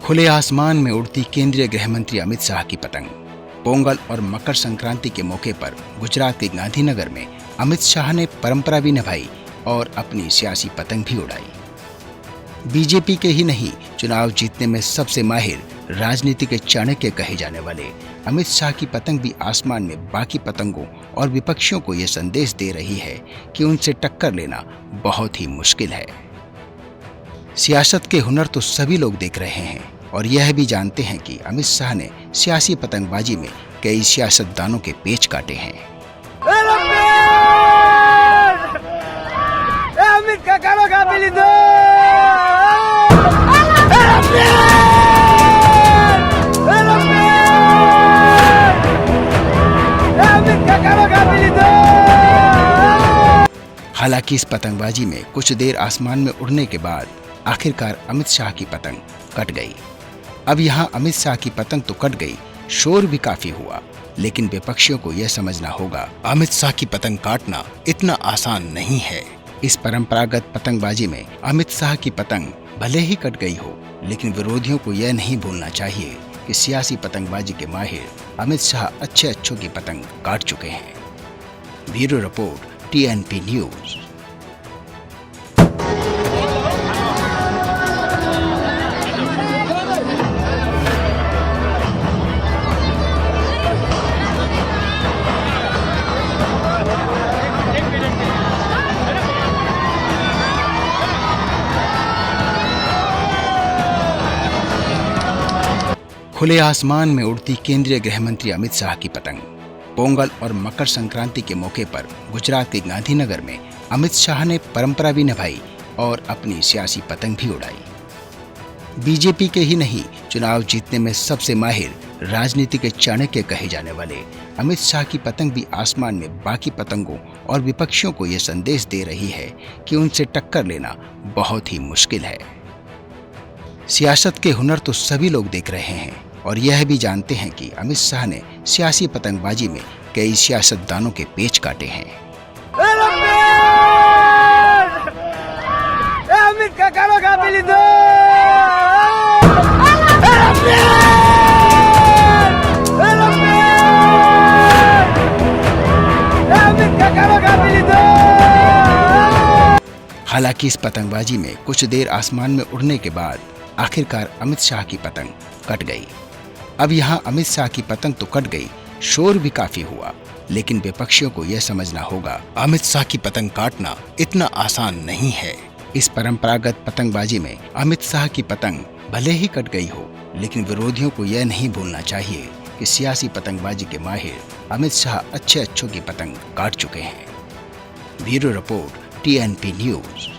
खुले आसमान में उड़ती केंद्रीय गृह मंत्री अमित शाह की पतंग। पोंगल और मकर संक्रांति के मौके पर गुजरात के गांधीनगर में अमित शाह ने परंपरा भी निभाई और अपनी सियासी पतंग भी उड़ाई। बीजेपी के ही नहीं, चुनाव जीतने में सबसे माहिर, राजनीति के चाणक्य कहे जाने वाले अमित शाह की पतंग भी आसमान में बाकी पतंगों और विपक्षियों को यह संदेश दे रही है कि उनसे टक्कर लेना बहुत ही मुश्किल है। सियासत के हुनर तो सभी लोग देख रहे हैं और यह भी जानते हैं कि अमित शाह ने सियासी पतंगबाजी में कई सियासतदानों के पेच काटे हैं। हालांकि इस पतंगबाजी में कुछ देर आसमान में उड़ने के बाद आखिरकार अमित शाह की पतंग कट गई। अब यहाँ अमित शाह की पतंग तो कट गई, शोर भी काफी हुआ, लेकिन विपक्षियों को यह समझना होगा अमित शाह की पतंग काटना इतना आसान नहीं है। इस परंपरागत पतंगबाजी में अमित शाह की पतंग भले ही कट गई हो, लेकिन विरोधियों को यह नहीं भूलना चाहिए कि सियासी पतंगबाजी के माहिर अमित शाह अच्छों की पतंग काट चुके हैं। Bureau report, TNP news. खुले आसमान में उड़ती केंद्रीय गृह मंत्री अमित शाह की पतंग। पोंगल और मकर संक्रांति के मौके पर गुजरात के गांधीनगर में अमित शाह ने परंपरा भी निभाई और अपनी सियासी पतंग भी उड़ाई। बीजेपी के ही नहीं, चुनाव जीतने में सबसे माहिर, राजनीति के चाणक्य कहे जाने वाले अमित शाह की पतंग भी आसमान में बाकी पतंगों और विपक्षियों को यह संदेश दे रही है कि उनसे टक्कर लेना बहुत ही मुश्किल है। सियासत के हुनर तो सभी लोग देख रहे हैं और यह भी जानते हैं कि अमित शाह ने सियासी पतंगबाजी में कई सियासतदानों के पेच काटे हैं। हालांकि इस पतंगबाजी में कुछ देर आसमान में उड़ने के बाद आखिरकार अमित शाह की पतंग कट गई। अब यहाँ अमित शाह की पतंग तो कट गई, शोर भी काफी हुआ, लेकिन विपक्षियों को यह समझना होगा अमित शाह की पतंग काटना इतना आसान नहीं है। इस परंपरागत पतंगबाजी में अमित शाह की पतंग भले ही कट गई हो, लेकिन विरोधियों को यह नहीं भूलना चाहिए कि सियासी पतंगबाजी के माहिर अमित शाह अच्छों की पतंग काट चुके हैं। Bureau report, TNP news.